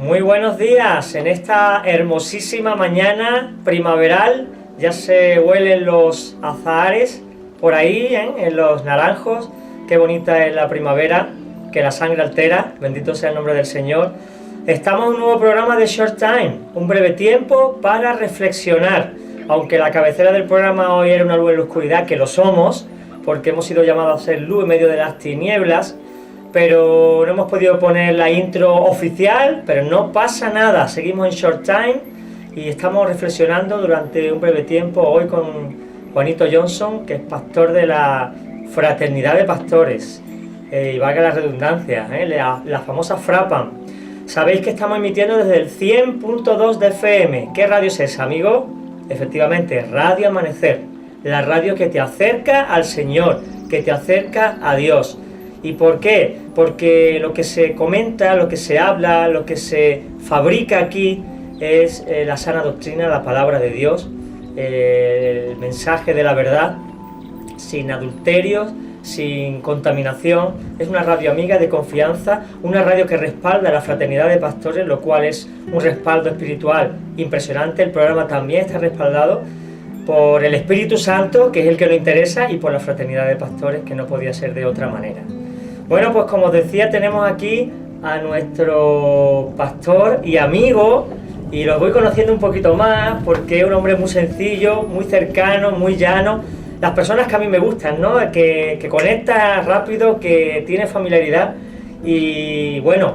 Muy buenos días, en esta hermosísima mañana primaveral, ya se huelen los azahares por ahí, en los naranjos, qué bonita es la primavera, que la sangre altera, bendito sea el nombre del Señor. Estamos en un nuevo programa de Short Time, un breve tiempo para reflexionar, aunque la cabecera del programa hoy era una luz en la oscuridad, que lo somos, porque hemos sido llamados a ser luz en medio de las tinieblas, pero no hemos podido poner la intro oficial, pero no pasa nada, seguimos en Short Time y estamos reflexionando durante un breve tiempo hoy con Juanito Johnson, que es pastor de la Fraternidad de Pastores, y valga la redundancia, la famosa Frapan. Sabéis que estamos emitiendo desde el 100.2 de FM. ¿Qué radio es esa, amigo? Efectivamente, Radio Amanecer, la radio que te acerca al Señor, que te acerca a Dios. ¿Y por qué? Porque lo que se comenta, lo que se habla, lo que se fabrica aquí es la sana doctrina, la palabra de Dios, el mensaje de la verdad, sin adulterios, sin contaminación. Es una radio amiga de confianza, una radio que respalda la Fraternidad de Pastores, lo cual es un respaldo espiritual impresionante. El programa también está respaldado por el Espíritu Santo, que es el que nos interesa, y por la Fraternidad de Pastores, que no podía ser de otra manera. Bueno, pues como os decía, tenemos aquí a nuestro pastor y amigo, y lo voy conociendo un poquito más, porque es un hombre muy sencillo, muy cercano, muy llano. Las personas que a mí me gustan, ¿no? Que conecta rápido, que tiene familiaridad, y bueno,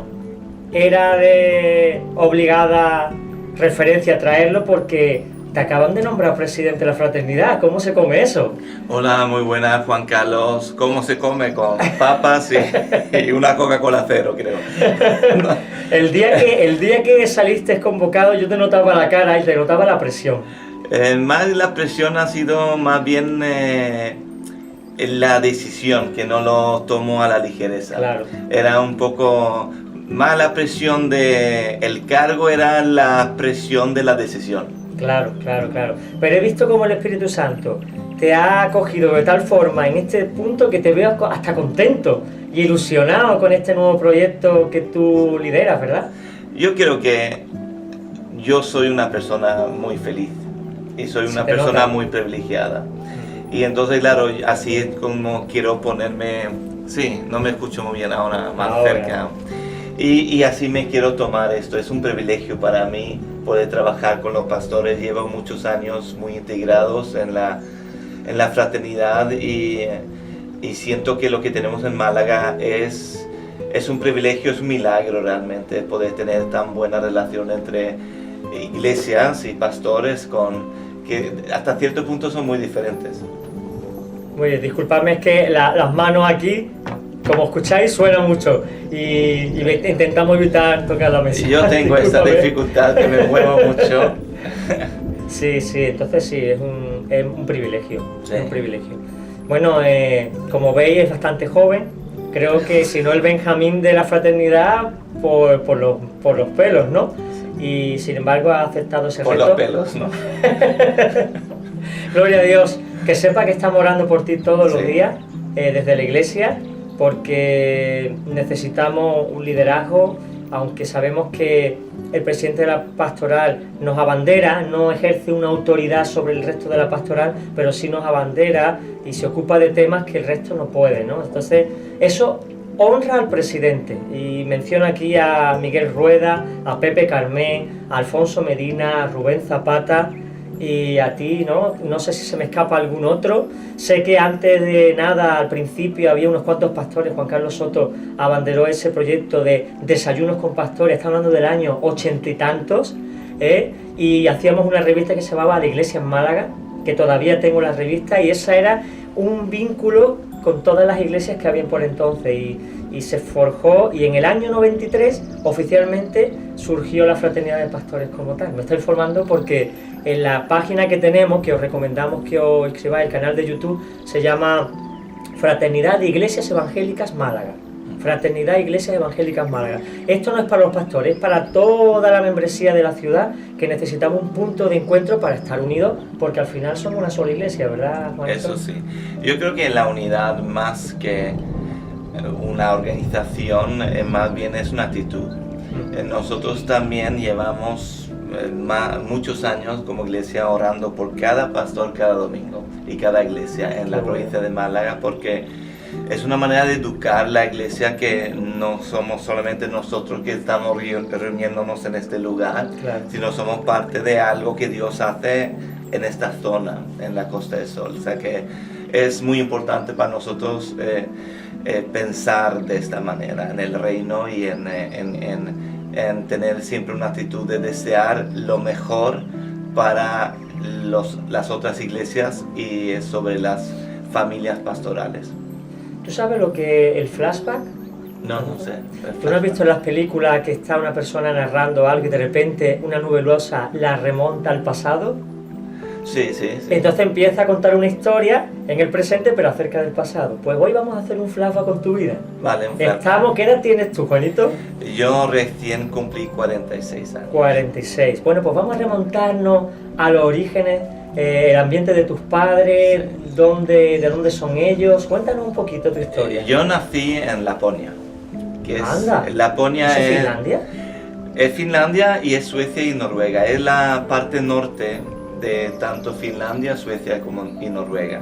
era de obligada referencia traerlo porque te acaban de nombrar presidente de la fraternidad. ¿Cómo se come eso? Hola, muy buenas, Juan Carlos. ¿Cómo se come? Con papas y una Coca-Cola cero, creo. El día que saliste convocado, yo te notaba la cara y te notaba la presión. Más la presión ha sido más bien la decisión, que no lo tomo a la ligereza. Claro. Era un poco más la presión del cargo, era la presión de la decisión. Claro. Pero he visto cómo el Espíritu Santo te ha acogido de tal forma en este punto que te veo hasta contento y ilusionado con este nuevo proyecto que tú lideras, ¿verdad? Yo creo que yo soy una persona muy feliz y soy una persona muy privilegiada. Y entonces, claro, así es como quiero ponerme... Sí, no me escucho muy bien ahora, más cerca. Y así me quiero tomar esto. Es un privilegio para mí poder trabajar con los pastores. Llevo muchos años muy integrados en la fraternidad y siento que lo que tenemos en Málaga es un privilegio, es un milagro realmente poder tener tan buena relación entre iglesias y pastores que hasta cierto punto son muy diferentes. Muy bien, disculpadme, es que las manos aquí, como escucháis, suenan mucho y intentamos evitar tocar la mesa. Yo tengo esta dificultad, que me muevo mucho. Sí, entonces sí, es un privilegio, sí. Es un privilegio. Bueno, como veis, es bastante joven. Creo que si no el Benjamín de la fraternidad, por los pelos, ¿no? Y sin embargo ha aceptado ese reto. Por los pelos, ¿no? Gloria a Dios. Que sepa que estamos orando por ti todos los días, desde la iglesia, porque necesitamos un liderazgo, aunque sabemos que el presidente de la pastoral nos abandera, no ejerce una autoridad sobre el resto de la pastoral, pero sí nos abandera y se ocupa de temas que el resto no puede, ¿no? Entonces, eso honra al presidente, y menciono aquí a Miguel Rueda, a Pepe Carmén, a Alfonso Medina, a Rubén Zapata, y a ti, ¿no? No sé si se me escapa algún otro. Sé que antes de nada, al principio, había unos cuantos pastores. Juan Carlos Soto abanderó ese proyecto de desayunos con pastores. Estamos hablando del año 80 y tantos, y hacíamos una revista que se llamaba La Iglesia en Málaga, que todavía tengo la revista, y esa era un vínculo con todas las iglesias que habían por entonces, y se forjó, y en el año 93 oficialmente surgió la Fraternidad de Pastores como tal. Me estoy informando porque en la página que tenemos, que os recomendamos que os inscribáis, el canal de YouTube, se llama Fraternidad de Iglesias Evangélicas Málaga. Fraternidad Iglesias Evangélicas Málaga. Esto no es para los pastores, es para toda la membresía de la ciudad, que necesitamos un punto de encuentro para estar unidos, porque al final somos una sola iglesia, ¿verdad, Juanito? Eso sí. Yo creo que la unidad, más que una organización, más bien es una actitud. Nosotros también llevamos muchos años como iglesia orando por cada pastor cada domingo y cada iglesia en la provincia de Málaga, porque es una manera de educar la iglesia, que no somos solamente nosotros que estamos reuniéndonos en este lugar, sino somos parte de algo que Dios hace en esta zona, en la Costa del Sol. O sea que es muy importante para nosotros pensar de esta manera en el reino y en tener siempre una actitud de desear lo mejor para las otras iglesias y sobre las familias pastorales. ¿Tú sabes lo que es el flashback? No sé. ¿Tú no has visto en las películas que está una persona narrando algo y de repente una nebulosa la remonta al pasado? Sí. Entonces empieza a contar una historia en el presente, pero acerca del pasado. Pues hoy vamos a hacer un flashback con tu vida. Vale, un flashback. ¿Qué edad tienes tú, Juanito? Yo recién cumplí 46 años. 46. Bueno, pues vamos a remontarnos a los orígenes, el ambiente de tus padres, de dónde son ellos. Cuéntanos un poquito tu historia. Yo nací en Laponia. Anda. Laponia ¿Es Finlandia? Es Finlandia y es Suecia y Noruega. Es la parte norte de tanto Finlandia, Suecia y Noruega.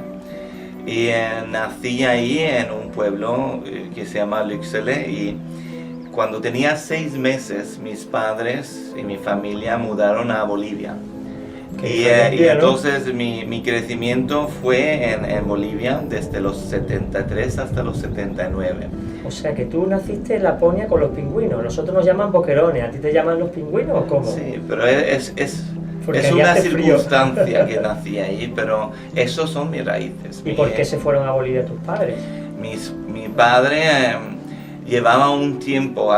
Y nací ahí en un pueblo que se llama Lycksele, y cuando tenía 6 meses mis padres y mi familia mudaron a Bolivia. Y entonces mi crecimiento fue en Bolivia desde los 73 hasta los 79. O sea que tú naciste en Laponia con los pingüinos. Nosotros nos llaman boquerones. ¿A ti te llaman los pingüinos o cómo? Sí, pero es una circunstancia que nací ahí, pero esos son mis raíces. ¿Y por qué se fueron a Bolivia tus padres? Mi padre llevaba un tiempo,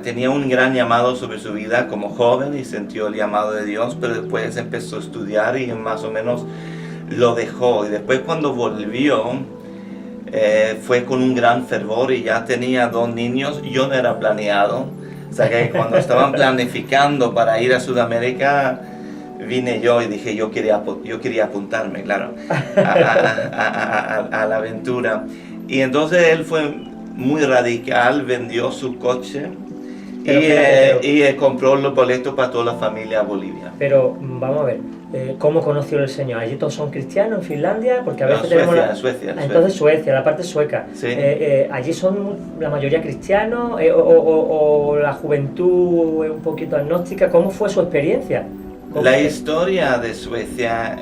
tenía un gran llamado sobre su vida como joven y sintió el llamado de Dios, pero después empezó a estudiar y más o menos lo dejó. Y después cuando volvió, fue con un gran fervor y ya tenía 2 niños. Yo no era planeado, o sea que cuando estaban planificando para ir a Sudamérica, vine yo y dije yo quería apuntarme, claro, a la aventura. Y entonces él fue muy radical, vendió su coche y compró los boletos para toda la familia a Bolivia. Pero vamos a ver, ¿cómo conoció el Señor? ¿Allí todos son cristianos en Finlandia? Porque a veces tenemos Suecia. Entonces Suecia, la parte sueca. Sí. ¿Allí son la mayoría cristianos o la juventud es un poquito agnóstica? ¿Cómo fue su experiencia? La historia de Suecia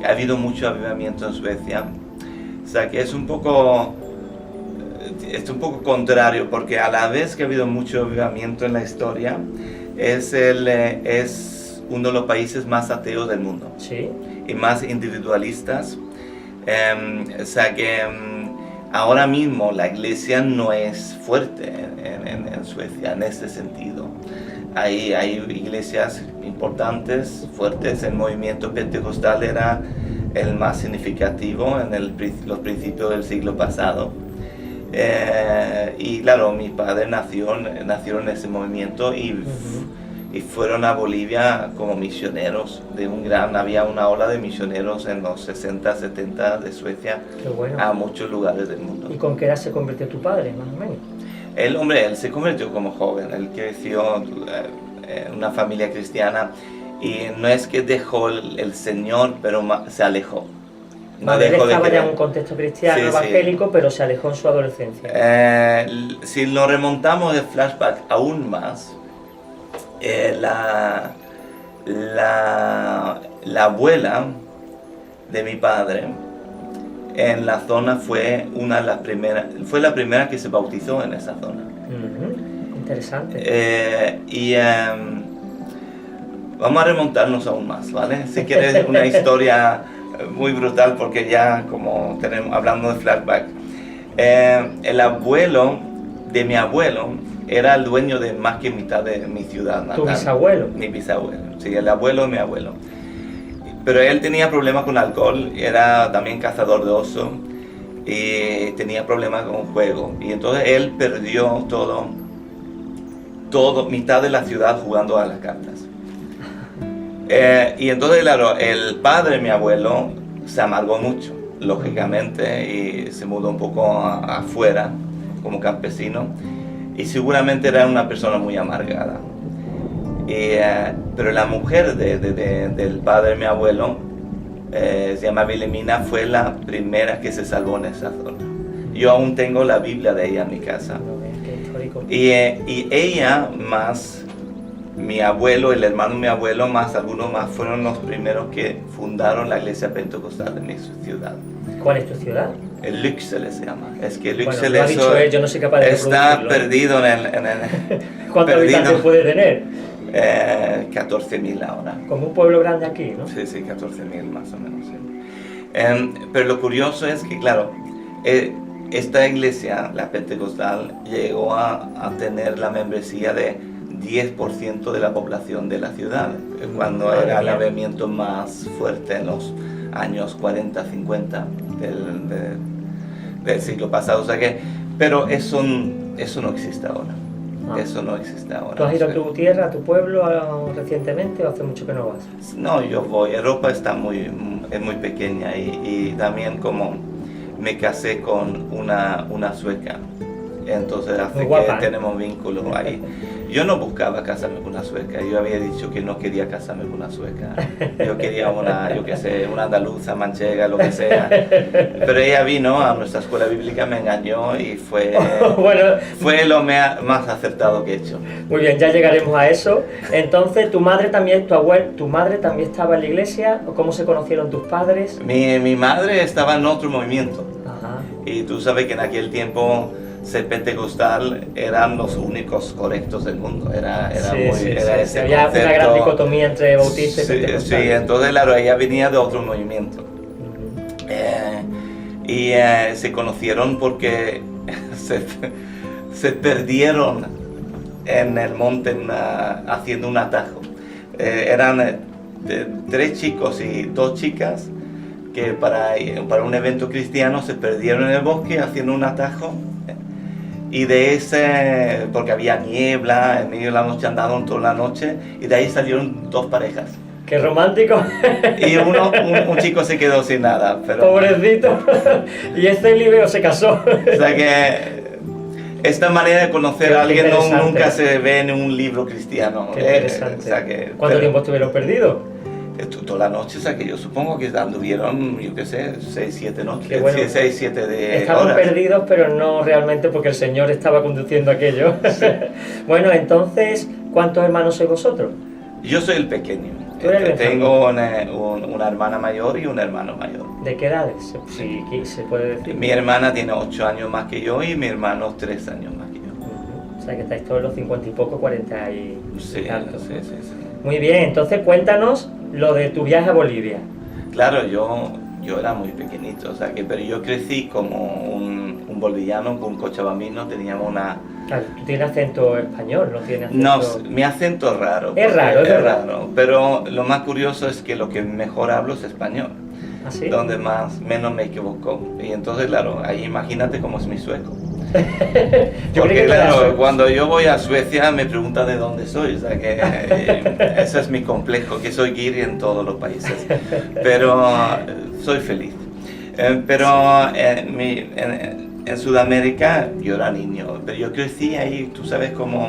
ha habido mucho avivamiento en Suecia, o sea que es un poco contrario, porque a la vez que ha habido mucho avivamiento en la historia, es uno de los países más ateos del mundo. ¿Sí? Y más individualistas, o sea que ahora mismo la iglesia no es fuerte en Suecia en este sentido. Hay iglesias importantes, fuertes. El movimiento pentecostal era el más significativo en los principios del siglo pasado. Y claro, mi padre nació en ese movimiento y fueron a Bolivia como misioneros. Había una ola de misioneros en los 60, 70 de Suecia. Qué bueno. A muchos lugares del mundo. ¿Y con qué edad se convirtió tu padre, más o menos? Él se convirtió como joven. Él creció en una familia cristiana y no es que dejó el Señor, pero se alejó. Él estaba ya en un contexto cristiano, evangélico, pero se alejó en su adolescencia. Si nos remontamos de flashback aún más, la abuela de mi padre en la zona fue la primera que se bautizó en esa zona. Interesante. Vamos a remontarnos aún más, ¿vale? Si quieres una historia muy brutal, porque ya como hablando de flashback, el abuelo de mi abuelo era el dueño de más que mitad de mi ciudad natal. ¿Tu bisabuelo? Mi bisabuelo, sí, el abuelo de mi abuelo. Pero él tenía problemas con alcohol, era también cazador de oso y tenía problemas con juego. Y entonces él perdió mitad de la ciudad jugando a las cartas. Y entonces, claro, el padre de mi abuelo se amargó mucho, lógicamente, y se mudó un poco afuera como campesino. y seguramente era una persona muy amargada. Pero la mujer del padre de mi abuelo, se llama Wilhelmina, fue la primera que se salvó en esa zona. Yo aún tengo la Biblia de ella en mi casa. Y ella más mi abuelo, el hermano de mi abuelo, más algunos más, fueron los primeros que fundaron la iglesia pentecostal en mi ciudad. ¿Cuál es tu ciudad? El Lycksele se llama. Es que Lycksele bueno, lo ha dicho él, yo no soy capaz de está perdido en el ¿Cuántos habitantes puede tener? 14.000 ahora. Como un pueblo grande aquí, ¿no? Sí, 14.000 más o menos. Sí. Pero lo curioso es que, claro, esta iglesia, la pentecostal, llegó a tener la membresía de 10% de la población de la ciudad, cuando era el avivamiento más fuerte en los años 40, 50 del siglo pasado. O sea que, pero eso no existe ahora. Eso no existe ahora. ¿Tú has ido a tu tierra, a tu pueblo recientemente o hace mucho que no vas? No, yo voy. Europa es muy pequeña y también como me casé con una sueca, entonces hace que tenemos vínculos ahí. Yo no buscaba casarme con una sueca, yo había dicho que no quería casarme con una sueca. Yo quería una andaluza, manchega, lo que sea. Pero ella vino a nuestra escuela bíblica, me engañó y fue lo más acertado que he hecho. Muy bien, ya llegaremos a eso. Entonces, ¿tu madre también estaba en la iglesia? ¿O cómo se conocieron tus padres? Mi madre estaba en otro movimiento. Ajá. Y tú sabes que en aquel tiempo ser pentecostal eran los únicos correctos del mundo. Era ese había concepto, una gran dicotomía entre bautista y pentecostal. Sí, entonces claro, ella venía de otro movimiento. Se conocieron porque se perdieron en el monte haciendo un atajo. Eran 3 chicos y 2 chicas que para un evento cristiano se perdieron en el bosque haciendo un atajo. Y porque había niebla, en medio de la noche andaron toda la noche, y de ahí salieron 2 parejas. ¡Qué romántico! Y un chico se quedó sin nada. Pero, pobrecito. Y este libro se casó. O sea que esta manera de conocer a alguien nunca se ve en un libro cristiano. Qué interesante. ¿Cuánto tiempo estuvieron perdidos? Toda la noche, o sea que yo supongo que anduvieron, yo qué sé, 6-7 noches, bueno, 6-7 de estaban horas. Perdidos, pero no realmente porque el Señor estaba conduciendo aquello. Sí. Bueno, entonces, ¿cuántos hermanos sois vosotros? Yo soy el pequeño. Tengo una hermana mayor y un hermano mayor. ¿De qué edades, si se puede decir? Mi hermana tiene 8 años más que yo y mi hermano 3 años más que yo. O sea que estáis todos los 50 y poco, 40 y tantos. Sí. Muy bien, entonces cuéntanos lo de tu viaje a Bolivia. Claro, yo era muy pequeñito, o sea que, pero yo crecí como un boliviano, con un cochabambino, teníamos una... Claro, tú tienes acento español, no tienes acento... No, mi acento es raro. Es raro, pero lo más curioso es que lo que mejor hablo es español. ¿Ah, sí? Donde menos me equivoco. Y entonces, claro, ahí imagínate cómo es mi sueco. Porque claro, cuando yo voy a Suecia me preguntan de dónde soy, o sea que ese es mi complejo, que soy guiri en todos los países, pero soy feliz. Pero en Sudamérica yo era niño, pero yo crecí ahí, tú sabes cómo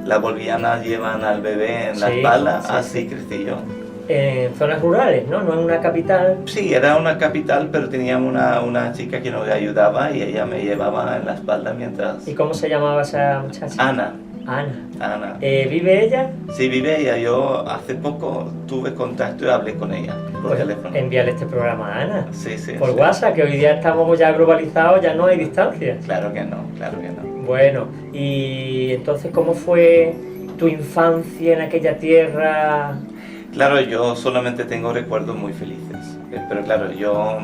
las bolivianas llevan al bebé en la espalda, así crecí yo. En zonas rurales, ¿no? No en una capital. Sí, era una capital, pero teníamos una chica que nos ayudaba y ella me llevaba en la espalda mientras... ¿Y cómo se llamaba esa muchacha? Ana. ¿Vive ella? Sí, vive ella. Yo hace poco tuve contacto y hablé con ella por teléfono. Envíale este programa a Ana. Sí. Por WhatsApp, que hoy día estamos ya globalizados, ya no hay distancia. Claro que no. Bueno, y entonces, ¿cómo fue tu infancia en aquella tierra? Claro, yo solamente tengo recuerdos muy felices, pero claro, yo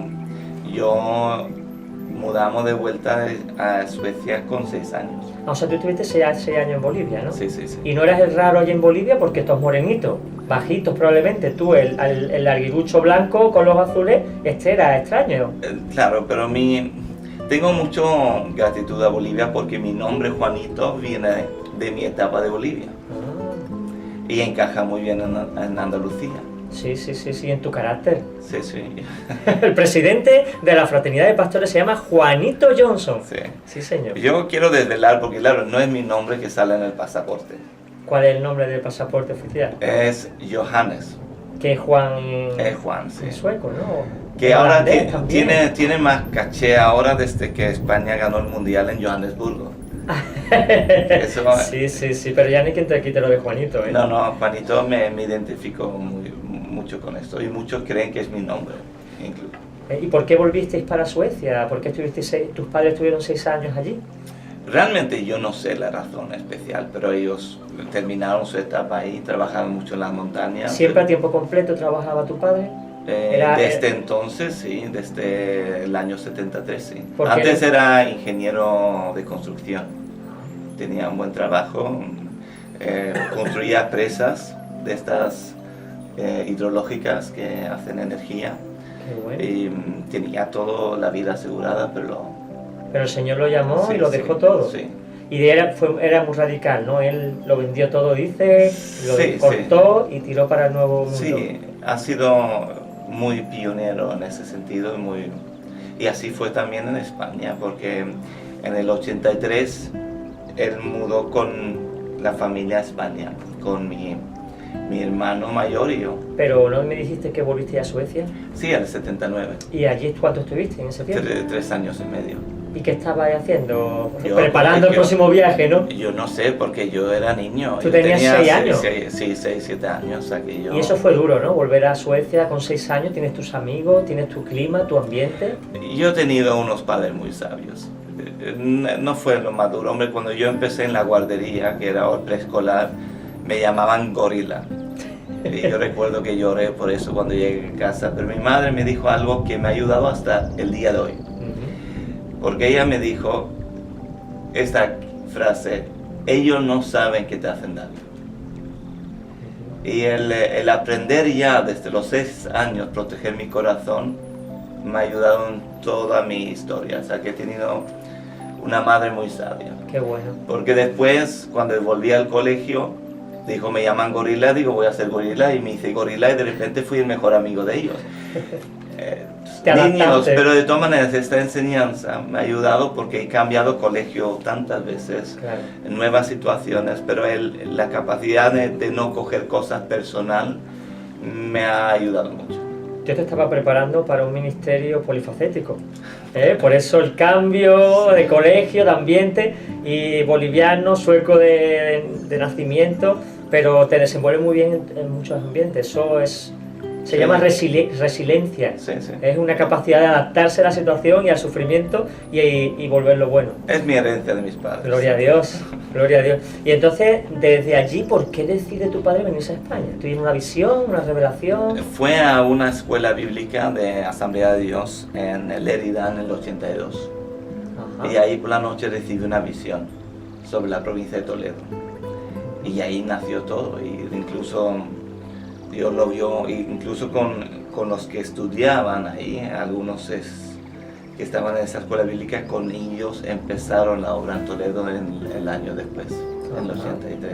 mudamos de vuelta a Suecia con 6 años. O sea, tú estuviste 6 años en Bolivia, ¿no? Sí. Y no eras el raro allí en Bolivia porque estos morenitos, bajitos probablemente, tú, el larguirucho blanco con los azules, era extraño. Claro, pero tengo mucho gratitud a Bolivia porque mi nombre Juanito viene de mi etapa de Bolivia. Y encaja muy bien en Andalucía. Sí, sí, sí, sí, en tu carácter. Sí, sí. El presidente de la Fraternidad de Pastores se llama Juanito Johnson. Sí. Sí, señor. Yo quiero desvelar, porque claro, no es mi nombre que sale en el pasaporte. ¿Cuál es el nombre del pasaporte oficial? Es Johannes. Que es Juan Es Juan, sí. en sueco, ¿no? Que ahora Holandés también. tiene más caché ahora desde que España ganó el Mundial en Johannesburgo. Eso, Sí, sí, sí, pero ya ni quien te quite lo de Juanito, ¿eh? no, Juanito me identifico mucho con esto y muchos creen que es mi nombre, incluso. ¿Y por qué volvisteis para Suecia? ¿Por qué tus padres estuvieron 6 años allí? Realmente yo no sé la razón especial, pero ellos terminaron su etapa ahí, trabajaban mucho en las montañas. ¿Siempre a tiempo completo trabajaba tu padre? Desde entonces, sí, desde el año 73, sí. ¿Por qué? Antes era ingeniero de construcción, tenía un buen trabajo, construía presas de estas hidrológicas que hacen energía. Qué bueno. Y tenía toda la vida asegurada, pero Pero el Señor lo llamó sí, y lo dejó sí, todo. Sí. Y era muy radical, ¿no? Él lo vendió todo, dice, lo Sí, cortó y tiró para el nuevo mundo. Sí, ha sido muy pionero en ese sentido y así fue también en España, porque en el 83 él mudó con la familia a España, con mi hermano mayor y yo. Pero ¿no me dijiste que volviste a Suecia? Sí, al 79. ¿Y allí cuánto estuviste en ese tiempo? 3 años y medio. ¿Y qué estabas haciendo? Yo, Preparando el yo- próximo viaje, ¿no? Yo no sé, porque yo era niño. ¿Tú Yo tenías tenía 6 años? Sí, 6, 7 años. O sea que yo... Y eso fue duro, ¿no? Volver a Suecia con 6 años, tienes tus amigos, tienes tu clima, tu ambiente. Yo he tenido unos padres muy sabios. No fue lo más duro. Hombre, cuando yo empecé en la guardería, que era preescolar, me llamaban gorila. Y yo recuerdo que lloré por eso cuando llegué a casa. Pero mi madre me dijo algo que me ha ayudado hasta el día de hoy. Porque ella me dijo esta frase: ellos no saben que te hacen daño. Y el aprender ya desde los 6 años proteger mi corazón me ha ayudado en toda mi historia. O sea que he tenido una madre muy sabia. Qué bueno. Porque después, cuando volví al colegio, dijo, me llaman gorila, digo, voy a ser gorila, y me hice gorila y de repente fui el mejor amigo de ellos. Te Niños, adaptaste. pero de todas maneras esta enseñanza me ha ayudado porque he cambiado colegio tantas veces, Claro. en nuevas situaciones, pero la capacidad de no coger cosas personal me ha ayudado mucho. Yo te estaba preparando para un ministerio polifacético, ¿eh? Por eso el cambio de colegio, de ambiente, y boliviano, sueco de nacimiento, pero te desenvuelve muy bien en muchos ambientes. Eso se llama resiliencia. Sí, sí. Es una capacidad de adaptarse a la situación y al sufrimiento y volverlo bueno. Es mi herencia de mis padres. Gloria a Dios, gloria a Dios. Y entonces, desde allí, ¿por qué decide tu padre venirse a España? ¿Tuviste una visión, una revelación? Fue a una escuela bíblica de Asamblea de Dios en Lérida en el 82. Ajá. Y ahí por la noche recibí una visión sobre la provincia de Toledo. Y ahí nació todo. Y incluso Dios lo vio, incluso con los que estudiaban ahí, algunos que estaban en esa escuela bíblica, con ellos empezaron la obra en Toledo el año después, en el 83.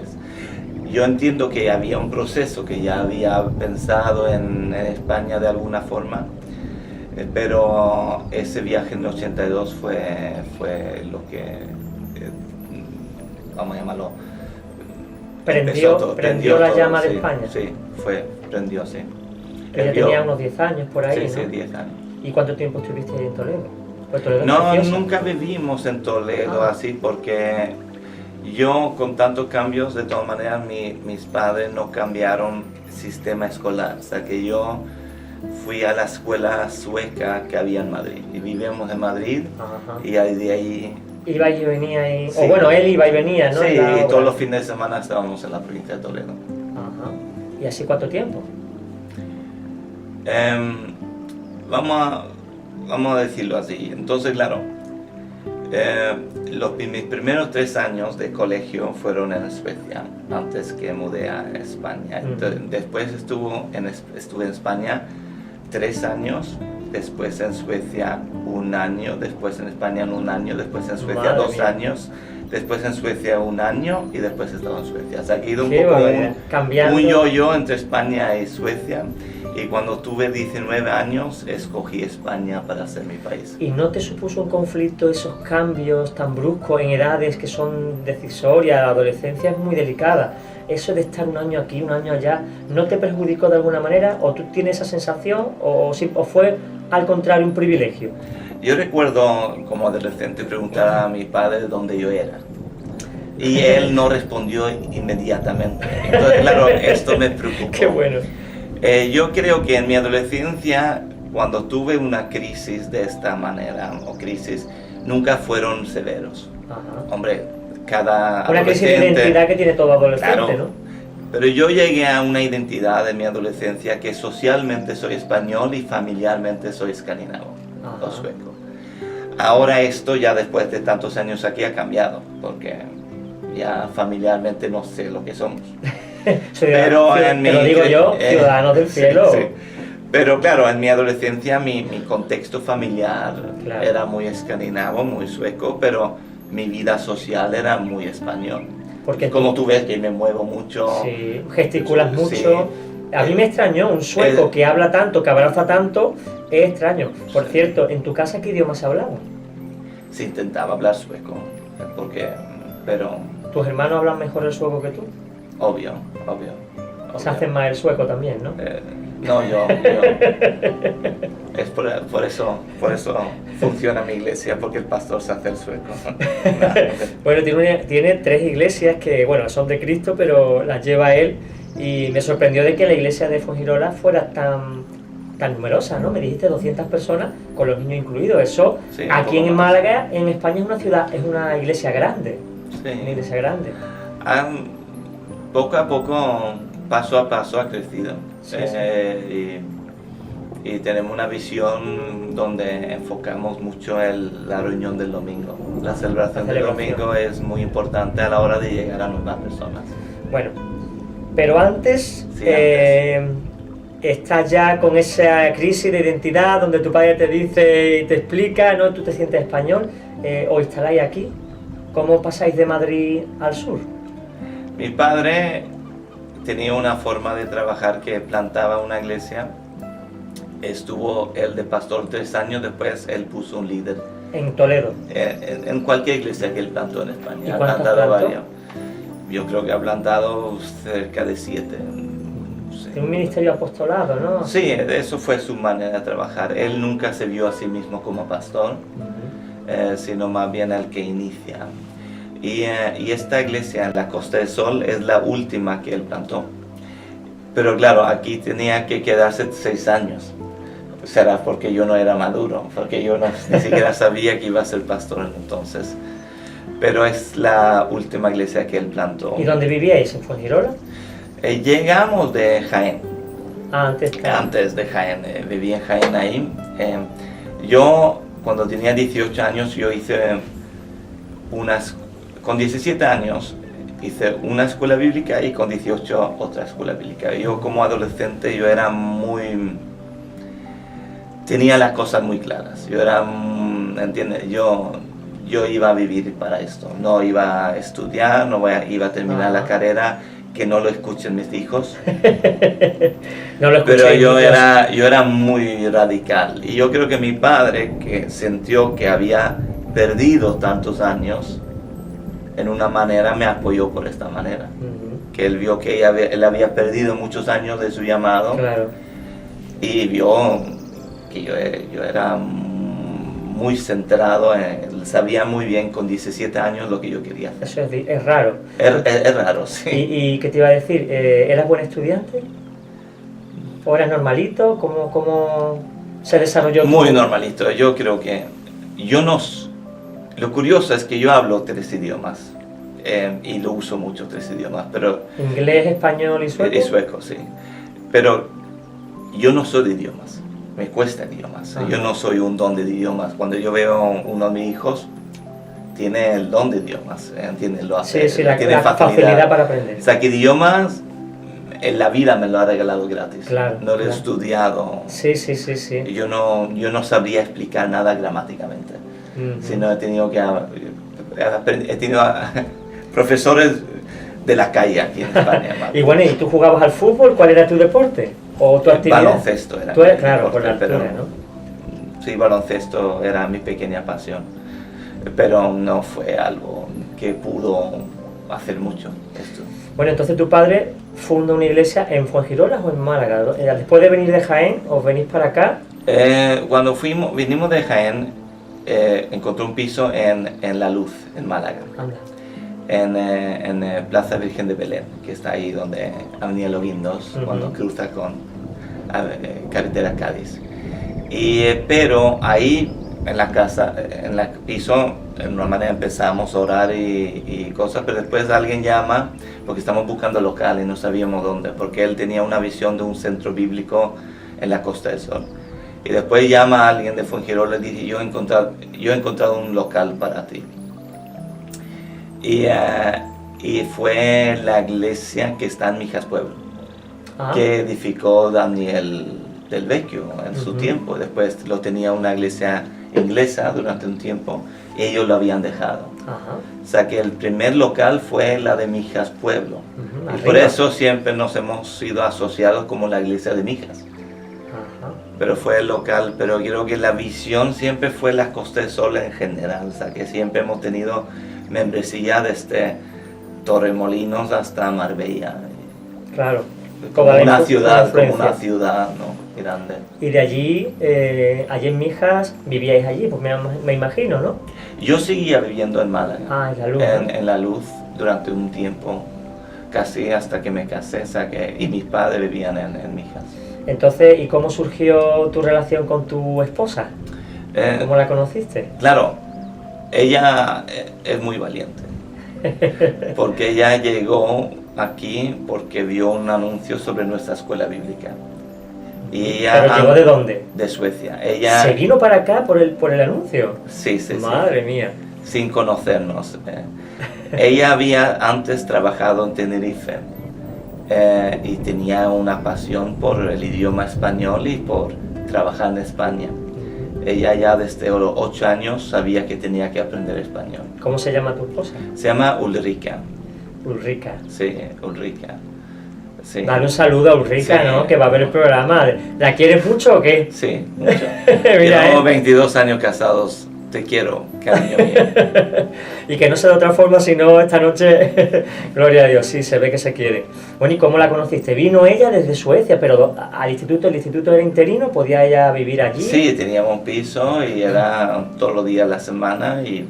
Yo entiendo que había un proceso que ya había pensado en España de alguna forma, pero ese viaje en el 82 fue lo que, vamos a llamarlo, Prendió la todo, llama de sí, España. Sí, prendió, sí. Ella tenía unos 10 años por ahí, Sí, ¿no? sí, 10 años. ¿Y cuánto tiempo estuviste ahí en Toledo? Pues Toledo es No, precioso. nunca vivimos en Toledo así porque yo con tantos cambios, de todas maneras mis padres no cambiaron sistema escolar. O sea que yo fui a la escuela sueca que había en Madrid y vivíamos en Madrid. Ajá. Y ahí de ahí... Iba y venía y... Sí. O bueno, él iba y venía, ¿no? Sí, En la y obra. todos los fines de semana estábamos en la provincia de Toledo. Ajá. ¿Y así cuánto tiempo? Vamos a decirlo así. Entonces, claro, mis primeros 3 años de colegio fueron en Suecia, antes que mudé a España. Entonces, después estuve en España 3 años, después en Suecia 1 año, después en España 1 año, después en Suecia Madre 2 mía. años, después en Suecia 1 año y después he estado en Suecia. O sea, que he ido un Qué poco cambiando. un yo-yo entre España y Suecia. Y cuando tuve 19 años, escogí España para ser mi país. ¿Y no te supuso un conflicto esos cambios tan bruscos en edades que son decisorias? La adolescencia es muy delicada. Eso de estar 1 año aquí, 1 año allá, ¿no te perjudicó de alguna manera? ¿O tú tienes esa sensación? ¿O fue al contrario un privilegio? Yo recuerdo como adolescente preguntar a mi padre dónde yo era. Y él no respondió inmediatamente. Entonces, claro, esto me preocupó. Qué bueno. Yo creo que en mi adolescencia, cuando tuve una crisis de esta manera, o crisis, nunca fueron severos. Ajá. Hombre, cada una crisis de identidad que tiene todo adolescente, claro, ¿no? Pero yo llegué a una identidad en mi adolescencia que socialmente soy español y familiarmente soy escandinavo o sueco. Ahora esto ya después de tantos años aquí ha cambiado, porque ya familiarmente no sé lo que somos. Pero en mi, te lo digo yo, ciudadanos del cielo. Sí, sí. Pero claro, en mi adolescencia mi contexto familiar claro. era muy escandinavo, muy sueco, pero mi vida social era muy español. Porque como tú ves que me muevo mucho. Sí, gesticulas mucho. Sí. A mí me extrañó un sueco que habla tanto, que abraza tanto, es extraño. Por cierto, ¿en tu casa qué idioma se hablaba? Se intentaba hablar sueco, pero... ¿Tus hermanos hablan mejor el sueco que tú? Obvio. Se hacen más el sueco también, ¿no? No, yo. Es por eso funciona mi iglesia, porque el pastor se hace el sueco. Bueno, tiene 3 iglesias que, bueno, son de Cristo, pero las lleva él. Y me sorprendió de que la iglesia de Fuengirola fuera tan numerosa, ¿no? Me dijiste 200 personas, con los niños incluidos. Eso, sí, aquí en Málaga, en España, es una iglesia grande. Sí. Una iglesia grande. Poco a poco, paso a paso, ha crecido. Sí. Y tenemos una visión donde enfocamos mucho la reunión del domingo. La celebración del domingo es muy importante a la hora de llegar a nuevas personas. Bueno, pero antes, estás ya con esa crisis de identidad donde tu padre te dice y te explica, ¿no? Tú te sientes español, o instaláis aquí. ¿Cómo pasáis de Madrid al sur? Mi padre tenía una forma de trabajar que plantaba una iglesia. Estuvo él de pastor 3 años, después él puso un líder. ¿En Toledo? En cualquier iglesia que él plantó en España. ¿Y cuántas plantó? Yo creo que ha plantado cerca de 7. De un ministerio apostolado, ¿no? Sí, eso fue su manera de trabajar. Él nunca se vio a sí mismo como pastor, sino más bien el que inicia. Y esta iglesia en la Costa del Sol es la última que él plantó. Pero claro, aquí tenía que quedarse 6 años. Será porque yo no era maduro, porque yo ni siquiera sabía que iba a ser pastor entonces. Pero es la última iglesia que él plantó. ¿Y dónde vivíais? ¿En Fuengirola? Llegamos de Jaén. Antes de Jaén, viví en Jaén ahí. Yo, cuando tenía 18 años, yo hice con 17 años hice una escuela bíblica y con 18 otra escuela bíblica. Yo como adolescente tenía las cosas muy claras. Yo era, ¿entiendes? Yo iba a vivir para esto. No iba a estudiar, iba a terminar la carrera, que no lo escuchen mis hijos. No lo pero yo era muy radical. Y yo creo que mi padre, que sintió que había perdido tantos años, en una manera me apoyó por esta manera. Que él vio que él había perdido muchos años de su llamado. Claro. Y vio que yo era muy centrado, sabía muy bien con 17 años lo que yo quería hacer. Eso es raro. Es raro, sí. ¿Y qué te iba a decir? ¿Eras buen estudiante? ¿O eras normalito? ¿Cómo se desarrolló? Muy normalito. Yo creo que lo curioso es que yo hablo 3 idiomas y lo uso mucho 3 idiomas, pero... ¿Inglés, español y sueco? Y sueco, sí. Pero yo no soy de idiomas, me cuesta idiomas. Yo no soy un don de idiomas. Cuando yo veo a uno de mis hijos, tiene el don de idiomas, ¿entiendes? Lo hace, sí, la tiene facilidad para aprender. O sea, que idiomas en la vida me lo ha regalado gratis. Claro, no lo he estudiado. Sí. Yo no sabría explicar nada gramáticamente. Sino he tenido que He tenido profesores de la calle aquí en España. Y bueno, ¿y tú jugabas al fútbol? ¿Cuál era tu deporte? ¿O tu actividad? Baloncesto era. Claro, por la altura, ¿no? Sí, baloncesto era mi pequeña pasión, pero no fue algo que pudo hacer mucho esto. Bueno, entonces tu padre funda una iglesia en Fuengirola o en Málaga. Después de venir de Jaén, ¿os venís para acá? Cuando vinimos de Jaén, encontré un piso en La Luz, en Málaga. Anda. En Plaza Virgen de Belén, que está ahí donde Avenida Los Guindos, cuando cruza con carretera Cádiz. Pero ahí en la casa, en el piso, de una manera empezamos a orar y cosas, pero después alguien llama porque estamos buscando local y no sabíamos dónde, porque él tenía una visión de un centro bíblico en la Costa del Sol. Y después llama a alguien de Fuengirola y dice, yo he encontrado un local para ti. Y fue la iglesia que está en Mijas Pueblo, que edificó Daniel del Vecchio en su tiempo. Después lo tenía una iglesia inglesa durante un tiempo y ellos lo habían dejado. O sea que el primer local fue la de Mijas Pueblo. Y por eso siempre nos hemos sido asociados como la iglesia de Mijas. Pero fue el local, pero creo que la visión siempre fue la Costa del Sol en general. O sea que siempre hemos tenido membresía desde Torremolinos hasta Marbella. Claro. Como una ciudad, ¿no? Grande. Y de allí, allí en Mijas, vivíais allí, pues me imagino, ¿no? Yo seguía viviendo en Málaga. En La Luz. En La Luz durante un tiempo, casi hasta que me casé, o sea y mis padres vivían en Mijas. Entonces, ¿y cómo surgió tu relación con tu esposa? ¿Cómo la conociste? Claro, ella es muy valiente, porque ella llegó aquí porque vio un anuncio sobre nuestra escuela bíblica. Y ella, ¿Pero llegó de dónde? De Suecia. Ella, ¿Se vino para acá por el anuncio? Sí. Madre mía. Sin conocernos. Ella había antes trabajado en Tenerife y tenía una pasión por el idioma español y por trabajar en España. Ella ya desde los 8 años sabía que tenía que aprender español. ¿Cómo se llama tu esposa? Se llama Ulrica. Ulrica. Sí, Ulrica. Sí. Dale un saludo a Ulrica, sí, ¿no? Que va a ver el programa. ¿La quieres mucho o qué? Sí, mucho. Llevamos 22 años casados. Te quiero, cariño mío. Y que no sea de otra forma, sino esta noche, gloria a Dios, sí, se ve que se quiere. Bueno, ¿y cómo la conociste? Vino ella desde Suecia, pero al instituto, ¿el instituto era interino? ¿Podía ella vivir allí? Sí, teníamos un piso y era todos los días de la semana y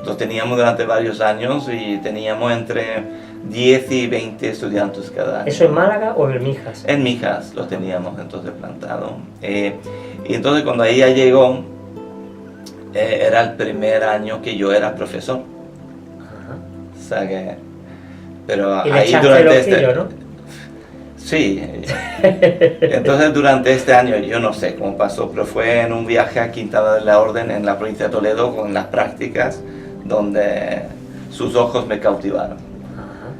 lo teníamos durante varios años y teníamos entre 10 y 20 estudiantes cada año. ¿Eso en Málaga o en Mijas? En Mijas lo teníamos entonces plantado. Y entonces cuando ella llegó, era el primer año que yo era profesor. O sea que... Pero y ahí le durante el ojillo, ¿no? Sí. Entonces durante este año, yo no sé cómo pasó, pero fue en un viaje a Quintana de la Orden en la provincia de Toledo con las prácticas donde sus ojos me cautivaron.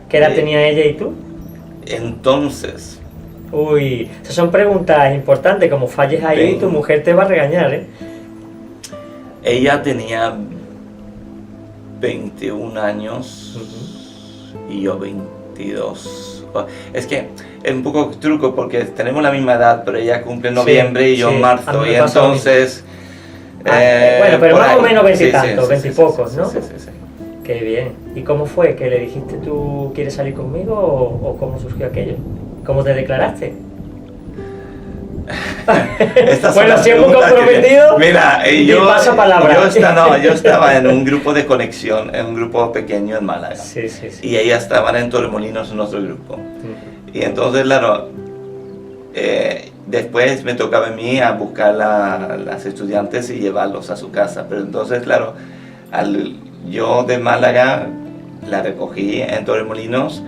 ¿Qué edad tenía ella y tú? Entonces... Uy, esas son preguntas importantes, como falles ahí, tu mujer te va a regañar, ¿eh? Ella tenía 21 años y yo 22. Es que es un poco truco porque tenemos la misma edad, pero ella cumple en noviembre y yo en marzo, y entonces... bueno, pero más o menos 20 y tantos, 20 y pocos, ¿no? Sí. Qué bien. ¿Y cómo fue? ¿Que le dijiste tú quieres salir conmigo o cómo surgió aquello? ¿Cómo te declaraste? Bueno, si es muy comprometido, mira, yo estaba en un grupo de conexión, en un grupo pequeño en Málaga. Sí. Y ellas estaban en Torremolinos en otro grupo. Y entonces, claro, después me tocaba a mí a buscar a las estudiantes y llevarlos a su casa. Pero entonces, claro, yo de Málaga la recogí en Torremolinos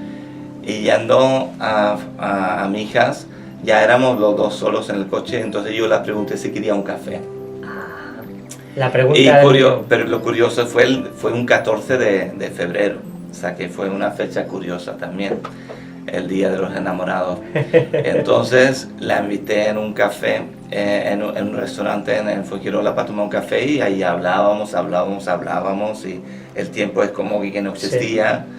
y yendo a Mijas, ya éramos los dos solos en el coche, entonces yo le pregunté si quería un café. La pregunta pero lo curioso fue un 14 de febrero, o sea que fue una fecha curiosa también, el Día de los Enamorados. Entonces la invité en un café en un restaurante en Fuengirola para tomar un café y ahí hablábamos y el tiempo es como que no existía. Sí.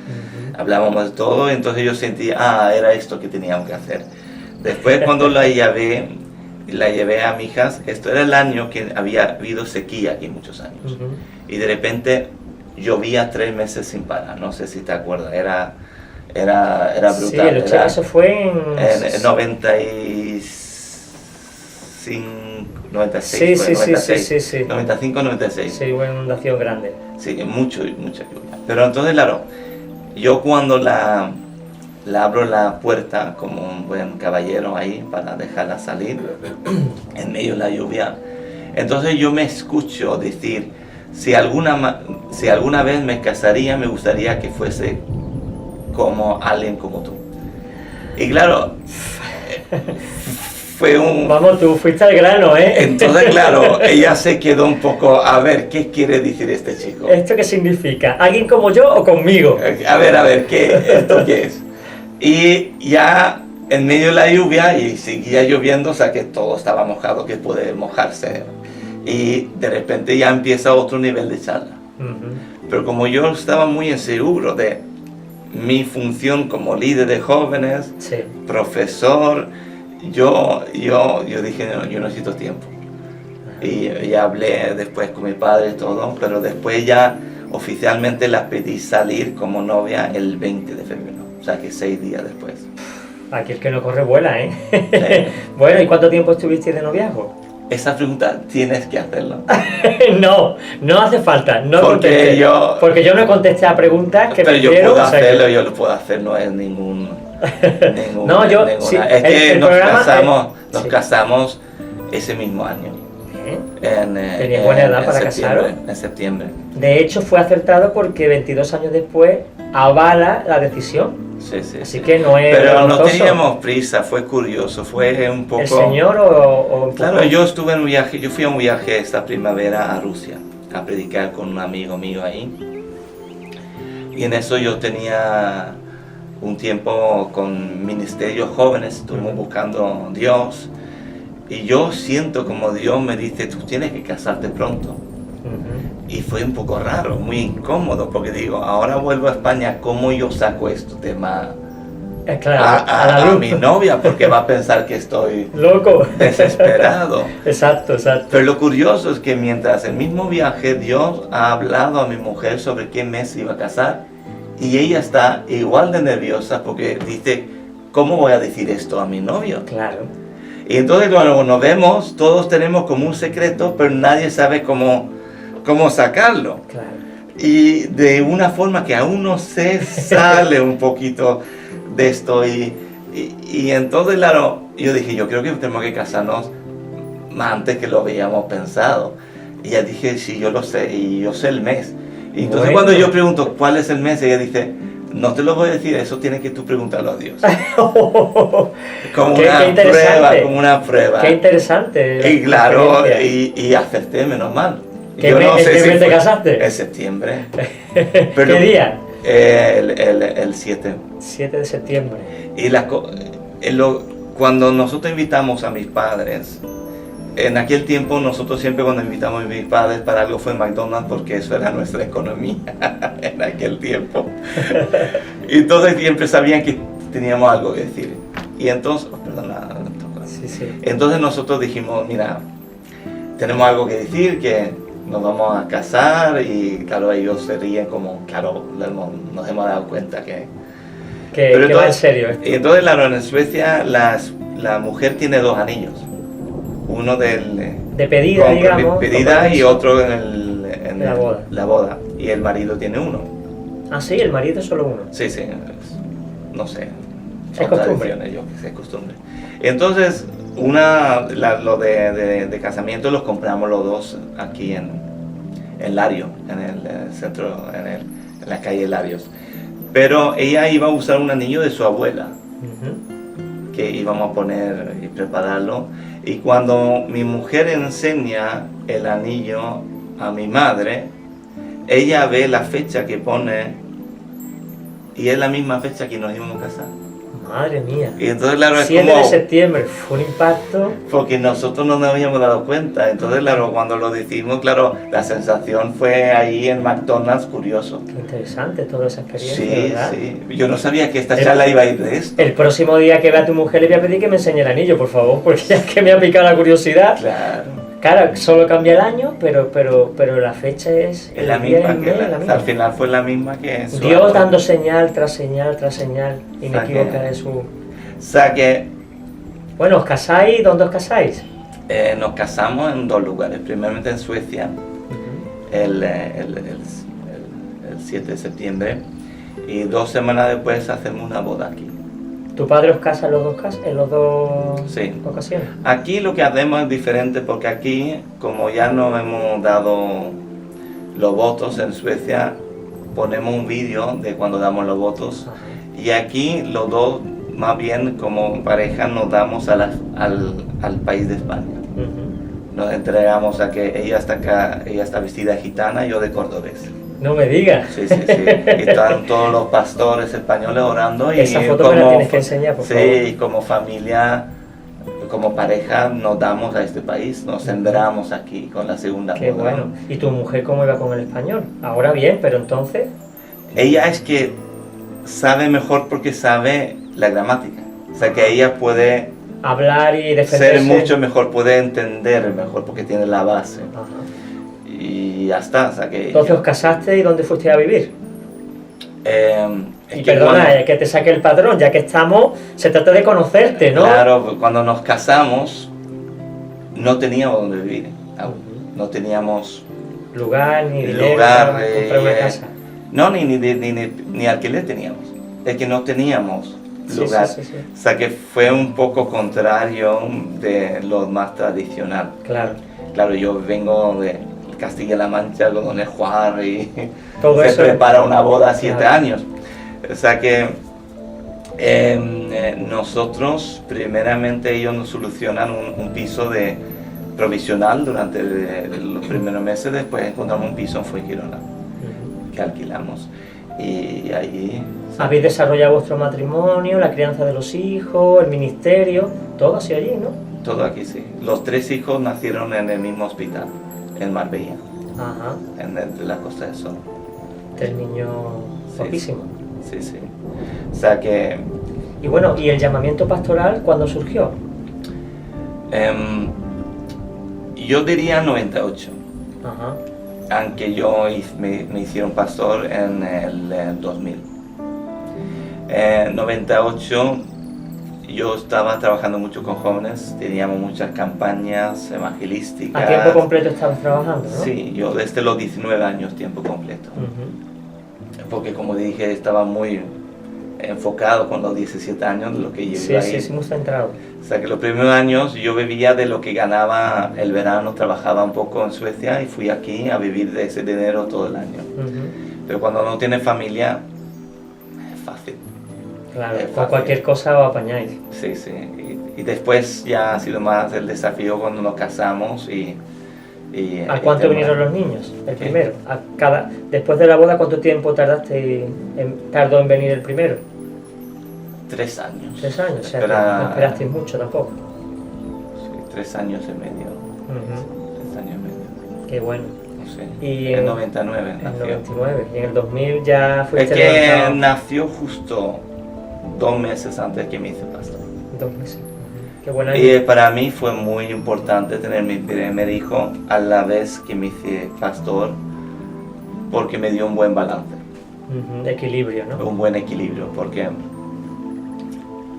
Hablábamos de todo, entonces yo sentí, era esto que teníamos que hacer. Después cuando la llevé a mi hija, esto era el año que había habido sequía aquí muchos años. Y de repente llovía 3 meses sin parar, no sé si te acuerdas, era brutal. Sí, eso fue en 96, sí. 95, 96. Sí, hubo una inundación grande. Sí, mucha lluvia. Pero entonces, claro, yo cuando le abro la puerta como un buen caballero ahí para dejarla salir en medio de la lluvia, entonces yo me escucho decir, si alguna vez me casaría, me gustaría que fuese como alguien como tú. Y claro, fue un... Vamos, tú fuiste al grano, ¿eh? Entonces, claro, ella se quedó un poco, a ver, ¿qué quiere decir este chico? ¿Esto qué significa? ¿Alguien como yo o conmigo? A ver, ¿esto qué es? Y ya en medio de la lluvia, y seguía lloviendo, o sea que todo estaba mojado, que puede mojarse. Y de repente ya empieza otro nivel de charla. Pero como yo estaba muy inseguro de mi función como líder de jóvenes, Sí. profesor, yo dije, no, yo necesito tiempo. Y ya hablé después con mi padre y todo, pero después ya oficialmente la pedí salir como novia el 20 de febrero, o sea que 6 días después. Aquí el que no corre vuela, ¿eh? Sí. Bueno, ¿y cuánto tiempo estuviste de noviazgo? Esa pregunta tienes que hacerlo. No hace falta, no Porque contesté. Porque yo no contesté a preguntas que pero me yo hicieron, puedo o sea hacerlo, que... yo lo puedo hacer, no es ningún... No, yo... ninguna. Sí, es que el nos programa, nos sí. casamos ese mismo año. ¿Tenía buena edad para casaros? En septiembre. De hecho, fue acertado porque 22 años después avala la decisión. Sí. Así que no es Pero no vergonzoso. teníamos prisa, fue curioso, fue un poco... ¿El señor o un Claro, poco? yo estuve en un viaje, yo fui a un viaje esta primavera a Rusia, a predicar con un amigo mío ahí. Y en eso yo tenía un tiempo con ministerios jóvenes, estuvimos buscando a Dios. Y yo siento como Dios me dice, tú tienes que casarte pronto. Y fue un poco raro, muy incómodo, porque digo, ahora vuelvo a España, ¿cómo yo saco este tema Claro, a la a luz. mi novia? Porque va a pensar que estoy Loco. desesperado. Exacto. Pero lo curioso es que mientras el mismo viaje, Dios ha hablado a mi mujer sobre qué mes se iba a casar, y ella está igual de nerviosa porque dice, ¿cómo voy a decir esto a mi novio? Claro. Y entonces cuando nos vemos, todos tenemos como un secreto, pero nadie sabe cómo sacarlo. Claro. Y de una forma que aún no se sale un poquito de esto. Y entonces, claro, yo dije, yo creo que tenemos que casarnos más antes que lo habíamos pensado. Y ella dije, sí, yo lo sé, y yo sé el mes. Y entonces Bueno. cuando yo pregunto, ¿cuál es el mes? Ella dice, no te lo voy a decir, eso tienes que tú preguntarlo a Dios. Como una prueba. Qué interesante. Y claro, y acerté, menos mal. ¿Qué Yo mes- no en sé qué si mes te fue casaste? en septiembre. ¿Qué día? El 7. 7 de septiembre. Y cuando nosotros invitamos a mis padres, en aquel tiempo nosotros siempre cuando invitamos a mis padres para algo fue McDonald's porque eso era nuestra economía en aquel tiempo. Y entonces siempre sabían que teníamos algo que decir. Y entonces, Sí. entonces nosotros dijimos, mira, tenemos algo que decir, que nos vamos a casar, y claro, ellos se ríen como, claro, nos hemos dado cuenta que... Que va en serio esto. Y entonces, claro, en Suecia la mujer tiene 2 anillos. Uno De pedida, digamos. pedida y otro en La boda. la boda. Y el marido tiene 1. Ah, sí, el marido es solo uno. Sí, no sé. Es costumbre. Tradiciones, yo que sé, es costumbre. Entonces, lo de casamiento los compramos los dos aquí en Lario, en el centro, en la calle Larios. Pero ella iba a usar un anillo de su abuela, que íbamos a poner y prepararlo. Y cuando mi mujer enseña el anillo a mi madre, ella ve la fecha que pone y es la misma fecha que nos íbamos a casar. Madre mía. Y entonces, claro, es 7 como... de septiembre, fue un impacto. Porque nosotros no nos habíamos dado cuenta. Entonces, claro, cuando lo decimos, claro, la sensación fue ahí en McDonald's, curioso. Qué interesante toda esa experiencia, Sí, ¿verdad? sí. Yo no sabía que esta charla iba a ir de esto. El próximo día que vea a tu mujer le voy a pedir que me enseñe el anillo, por favor, porque ya es que me ha picado la curiosidad. Claro. Claro, solo cambia el año, pero la fecha es Es la el día y misma el que mes, la misma. al final fue la misma que su Dios abuelo. dando señal tras señal tras señal, inequívoca de su... O sea que Bueno, ¿os casáis? ¿Dónde os casáis? nos casamos en 2 lugares. Primeramente en Suecia, el 7 de septiembre, y 2 semanas después hacemos una boda aquí. ¿Tu padre os casa en los dos Sí. ocasiones? Aquí lo que hacemos es diferente porque aquí, como ya nos hemos dado los votos en Suecia, ponemos un vídeo de cuando damos los votos, Ajá. y aquí los dos, más bien como pareja, nos damos al país de España. Ujú. Nos entregamos a que ella está acá, ella está vestida de gitana y yo de cordobés. No me digas. Sí, sí, sí. Y están todos los pastores españoles orando. Y Esa foto me la tienes que enseñar, por favor. Sí, y como familia, como pareja, nos damos a este país, nos sembramos aquí con la segunda Qué boda. bueno. ¿Y tu mujer cómo iba con el español? Ahora bien, pero entonces... Ella es que sabe mejor porque sabe la gramática. O sea, que ella puede Hablar y defenderse... ser mucho mejor, puede entender mejor porque tiene la base. Ajá. Y ya está. O sea, que Entonces os casaste y ¿dónde fuiste a vivir? es Y que perdona, cuando- que te saque el padrón, ya que estamos, se trata de conocerte, ¿no? Claro, pues cuando nos casamos no teníamos donde vivir. No teníamos Lugar, ni dinero, lugar. para comprar una casa. No, ni alquiler teníamos. Es que no teníamos Sí, lugar. sí, sí, sí. O sea que fue un poco contrario de lo más tradicional. Claro. Claro, yo vengo de Castilla-La Mancha, con Don Juan, y Todo se eso- prepara una boda a 7 Claro. años. O sea que nosotros, primeramente, ellos nos solucionan un piso provisional durante los primeros meses, después encontramos un piso en Fuengirola Ujú. que alquilamos. Y ahí... Habéis desarrollado vuestro matrimonio, la crianza de los hijos, el ministerio, todo así allí, ¿no? Todo aquí, sí. Los 3 hijos nacieron en el mismo hospital, en Marbella, Ajá. de la Costa del Sol. 3 niños Sí, guapísimos. Sí, sí. O sea que Y bueno, ¿y el llamamiento pastoral cuándo surgió? yo diría 98, Ajá. aunque me hicieron pastor en el 2000. 98 yo estaba trabajando mucho con jóvenes, teníamos muchas campañas evangelísticas. A tiempo completo estabas trabajando, ¿no? Sí, yo desde los 19 años tiempo completo. Ujú. Porque como dije, estaba muy enfocado con los 17 años de lo que yo Sí, iba a sí, ir. sí, muy centrado. O sea que los primeros años yo vivía de lo que ganaba el verano, trabajaba un poco en Suecia y fui aquí a vivir de ese dinero todo el año. Ujú. Pero cuando no tienes familia, es fácil. Claro, Es con fácil. cualquier cosa os apañáis. Sí, sí. Y después ya ha sido más el desafío cuando nos casamos y ¿A cuánto vinieron los niños? El primero. Después de la boda, ¿cuánto tiempo tardó en venir el primero? 3 años. 3 años, o sea, que Espera- no esperasteis mucho tampoco. Sí, 3 años y medio. Ujú. 3 años y medio. Qué bueno. No sé. Y en en- 99 En nació. 99. Y en el 2000 ya Es fuiste que levantado. nació justo 2 meses antes que me hice pastor. 2 meses. Qué buena Y para mí fue muy importante tener mi primer hijo a la vez que me hice pastor, porque me dio un buen balance, de equilibrio, ¿no? un buen equilibrio, porque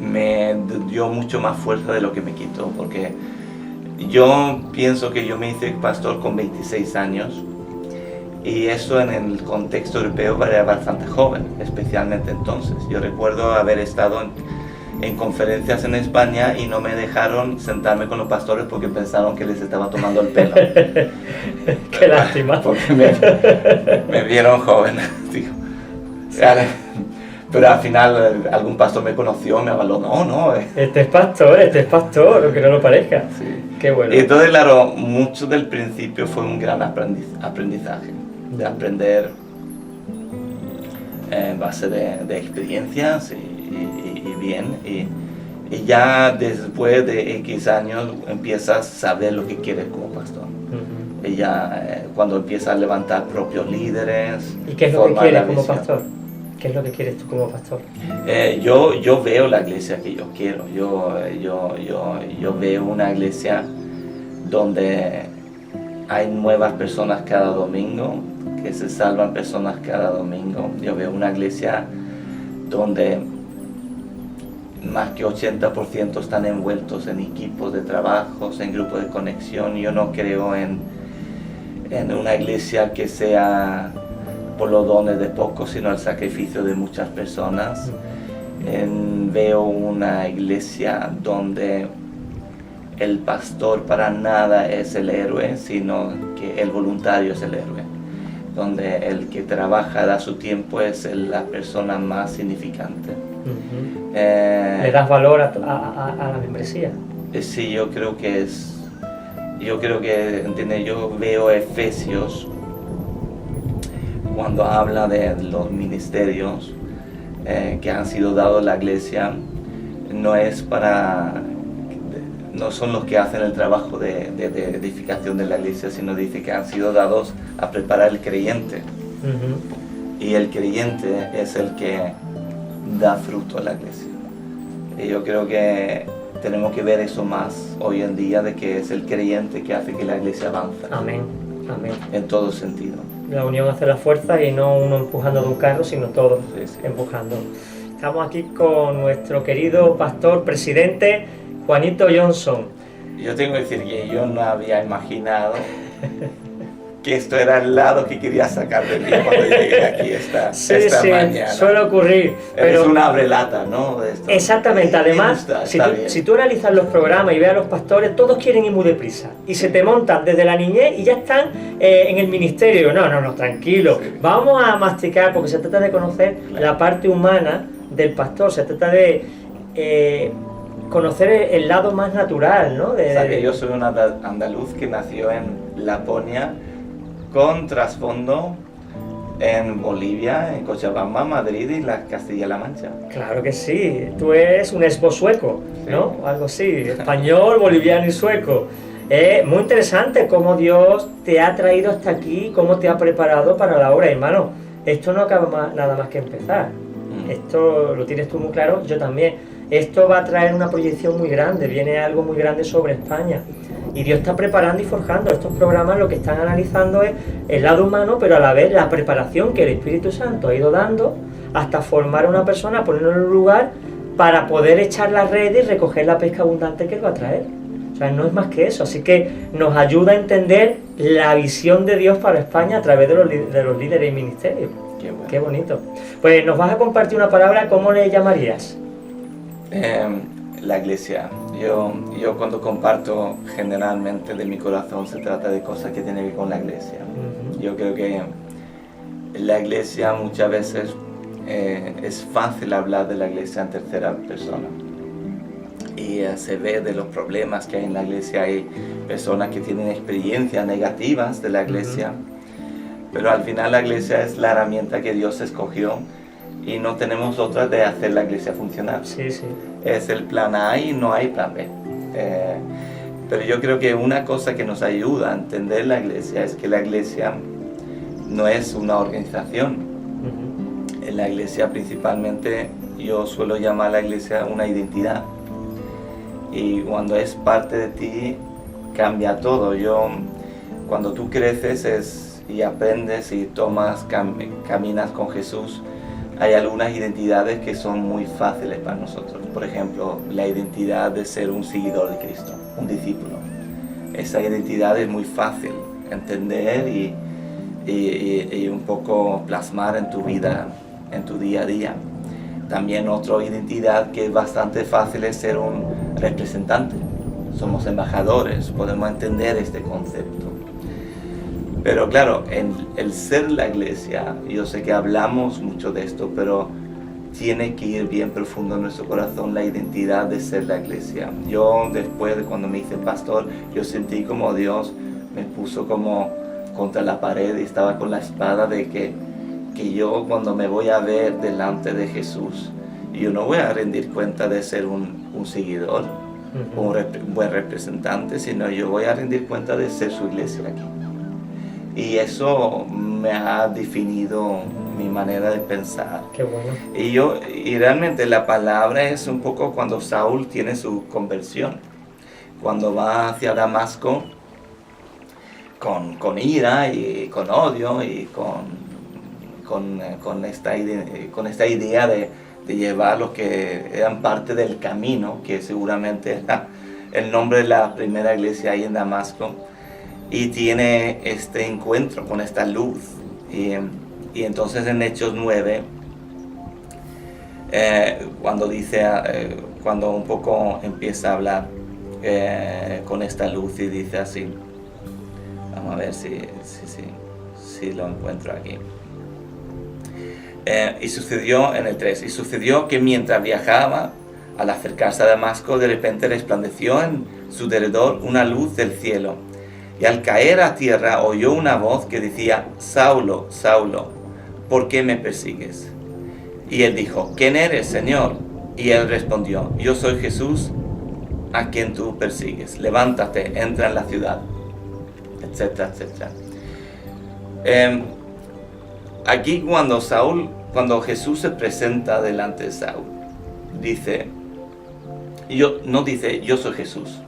me dio mucho más fuerza de lo que me quitó, porque yo pienso que yo me hice pastor con 26 años y eso en el contexto europeo era bastante joven, especialmente entonces. Yo recuerdo haber estado en conferencias en España y no me dejaron sentarme con los pastores porque pensaron que les estaba tomando el pelo. Qué lástima. Porque me vieron joven. Digo. Pero al final algún pastor me conoció, me avaló, no. Este es pastor, aunque no lo parezca. Sí. Qué bueno. Y entonces, claro, mucho del principio fue un gran aprendizaje, de aprender en base de experiencias y bien. Y ya después de X años empiezas a saber lo que quieres como pastor. Y ya cuando empiezas a levantar propios líderes. ¿Y qué es lo que quieres como pastor? ¿Qué es lo que quieres tú como pastor? Yo veo la iglesia que yo quiero. Yo veo una iglesia donde hay nuevas personas cada domingo, que se salvan personas cada domingo. Yo veo una iglesia donde más que 80% están envueltos en equipos de trabajos, en grupos de conexión. Yo no creo en una iglesia que sea por los dones de pocos, sino el sacrificio de muchas personas. Veo una iglesia donde el pastor para nada es el héroe, sino que el voluntario es el héroe. Donde el que trabaja, da su tiempo, es la persona más significante. ¿Le das valor a la membresía? Sí, yo creo que ¿entiendes? Yo veo Efesios cuando habla de los ministerios que han sido dados a la iglesia. No son los que hacen el trabajo de edificación de la iglesia, sino dice que han sido dados a preparar el creyente. Y el creyente es el que da fruto a la iglesia. Y yo creo que tenemos que ver eso más hoy en día, de que es el creyente que hace que la iglesia avance. Amén, amén. En todo sentido. La unión hace la fuerza, y no uno empujando de un carro, sino todos Sí. empujando. Estamos aquí con nuestro querido pastor presidente Juanito Johnson. Yo tengo que decir que yo no había imaginado que esto era el lado que quería sacar de mí cuando llegué aquí esta mañana. Suele ocurrir. Eres Pero una abrelata, ¿no? De esto. exactamente, además, si tú analizas los programas y ves a los pastores, todos quieren ir muy deprisa. Y se te montan desde la niñez y ya están en el ministerio. No, tranquilo. Sí. Vamos a masticar, porque se trata de conocer la parte humana del pastor. Se trata de conocer el lado más natural, ¿no? O sea, que yo soy un andaluz que nació en Laponia, con trasfondo en Bolivia, en Cochabamba, Madrid y la Castilla-La Mancha. Claro que sí, tú eres un esbo sueco, ¿no? Sí. Algo así, español, boliviano y sueco. Muy interesante cómo Dios te ha traído hasta aquí, cómo te ha preparado para la obra, hermano. Esto no acaba nada más que empezar. Esto lo tienes tú muy claro, yo también. Esto va a traer una proyección muy grande, viene algo muy grande sobre España. Y Dios está preparando y forjando estos programas. Lo que están analizando es el lado humano, pero a la vez la preparación que el Espíritu Santo ha ido dando hasta formar a una persona, ponerlo en un lugar para poder echar la red y recoger la pesca abundante que Él va a traer. O sea, no es más que eso. Así que nos ayuda a entender la visión de Dios para España a través de los líderes y ministerios. Qué bueno. Qué bonito. Pues nos vas a compartir una palabra, ¿cómo le llamarías? La iglesia. Yo cuando comparto, generalmente de mi corazón se trata de cosas que tienen que ver con la iglesia. Yo creo que la iglesia muchas veces es fácil hablar de la iglesia en tercera persona. Y se ve de los problemas que hay en la iglesia. Hay personas que tienen experiencias negativas de la iglesia, pero al final la iglesia es la herramienta que Dios escogió y no tenemos otra de hacer la iglesia funcionar. Sí, sí. Es el plan A y no hay plan B. Pero yo creo que una cosa que nos ayuda a entender la iglesia es que la iglesia no es una organización. En la iglesia principalmente yo suelo llamar a la iglesia una identidad. Y cuando es parte de ti cambia todo. Cuando tú creces y aprendes y caminas con Jesús, hay algunas identidades que son muy fáciles para nosotros. Por ejemplo, la identidad de ser un seguidor de Cristo, un discípulo. Esa identidad es muy fácil entender y un poco plasmar en tu vida, en tu día a día. También otra identidad que es bastante fácil es ser un representante. Somos embajadores, podemos entender este concepto. Pero claro, el ser la iglesia, yo sé que hablamos mucho de esto, pero tiene que ir bien profundo en nuestro corazón la identidad de ser la iglesia. Yo después de cuando me hice pastor, yo sentí como Dios me puso como contra la pared y estaba con la espada de que yo cuando me voy a ver delante de Jesús, yo no voy a rendir cuenta de ser un seguidor, un buen representante, sino yo voy a rendir cuenta de ser su iglesia aquí. Y eso me ha definido mi manera de pensar. Qué bueno. Y realmente la palabra es un poco cuando Saúl tiene su conversión, cuando va hacia Damasco con ira y con odio y con esta idea de llevar los que eran parte del camino, que seguramente era el nombre de la primera iglesia ahí en Damasco, y tiene este encuentro con esta luz. Y entonces en Hechos 9, cuando un poco empieza a hablar con esta luz y dice así, vamos a ver si lo encuentro aquí. Y sucedió en el 3, y sucedió que mientras viajaba, al acercarse a Damasco, de repente resplandeció en su derredor una luz del cielo. Y al caer a tierra oyó una voz que decía, Saulo, Saulo, ¿por qué me persigues? Y él dijo, ¿quién eres, Señor? Y él respondió, yo soy Jesús, a quien tú persigues. Levántate, entra en la ciudad, etcétera, etcétera. Aquí cuando Jesús se presenta delante de Saúl, no dice yo soy Jesús,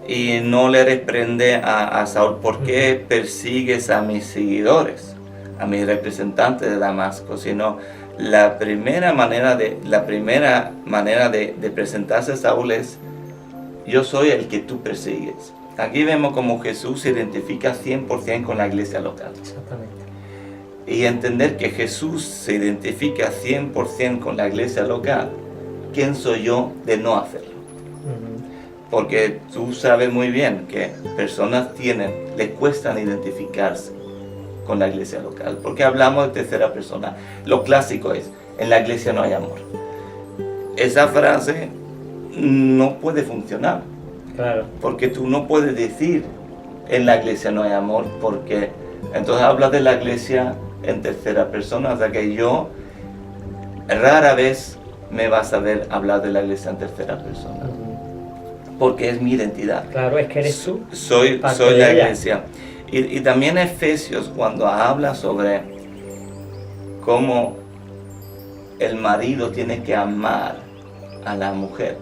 y no le reprende a Saúl, ¿por qué persigues a mis seguidores, a mis representantes de Damasco? Sino la primera manera de presentarse a Saúl es, yo soy el que tú persigues. Aquí vemos como Jesús se identifica 100% con la iglesia local. Exactamente. Y entender que Jesús se identifica 100% con la iglesia local, ¿quién soy yo de no hacerlo? Porque tú sabes muy bien que personas les cuesta identificarse con la iglesia local, porque hablamos de tercera persona. Lo clásico es, en la iglesia no hay amor. Esa frase no puede funcionar. Claro. Porque tú no puedes decir, en la iglesia no hay amor, porque entonces hablas de la iglesia en tercera persona, o sea que yo rara vez me vas a ver hablar de la iglesia en tercera persona, porque es mi identidad. Claro, es que eres tú. Soy la iglesia. Y también Efesios, cuando habla sobre cómo el marido tiene que amar a la mujer,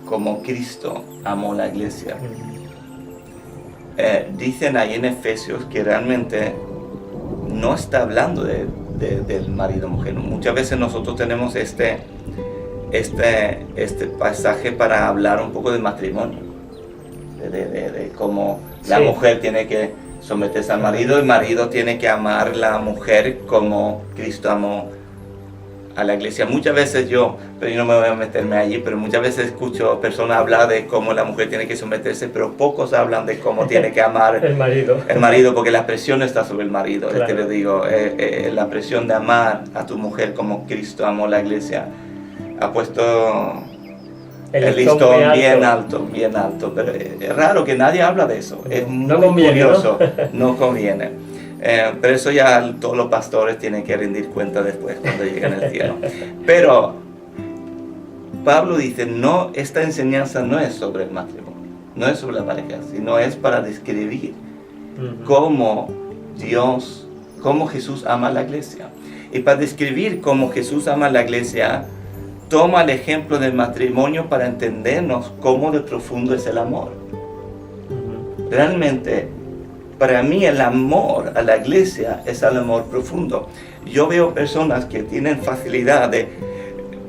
como Cristo amó la iglesia. Dicen ahí en Efesios que realmente no está hablando del marido-mujer. Muchas veces nosotros tenemos este pasaje para hablar un poco del matrimonio, de cómo la mujer tiene que someterse al marido, el marido tiene que amar a la mujer como Cristo amó a la iglesia. Muchas veces pero yo no me voy a meterme allí, pero muchas veces escucho personas hablar de cómo la mujer tiene que someterse, pero pocos hablan de cómo tiene que amar el marido, porque la presión está sobre el marido. Claro. Te lo digo, la presión de amar a tu mujer como Cristo amó la iglesia ha puesto el listón bien alto, pero es raro que nadie habla de eso. Es muy curioso, no conviene. Pero eso ya todos los pastores tienen que rendir cuenta después cuando lleguen al cielo. Pero Pablo dice, no, esta enseñanza no es sobre el matrimonio, no es sobre la pareja, sino es para describir cómo Jesús ama a la iglesia. Y para describir cómo Jesús ama a la iglesia, toma el ejemplo del matrimonio para entendernos cómo de profundo es el amor. Realmente, para mí el amor a la iglesia es el amor profundo. Yo veo personas que tienen facilidad de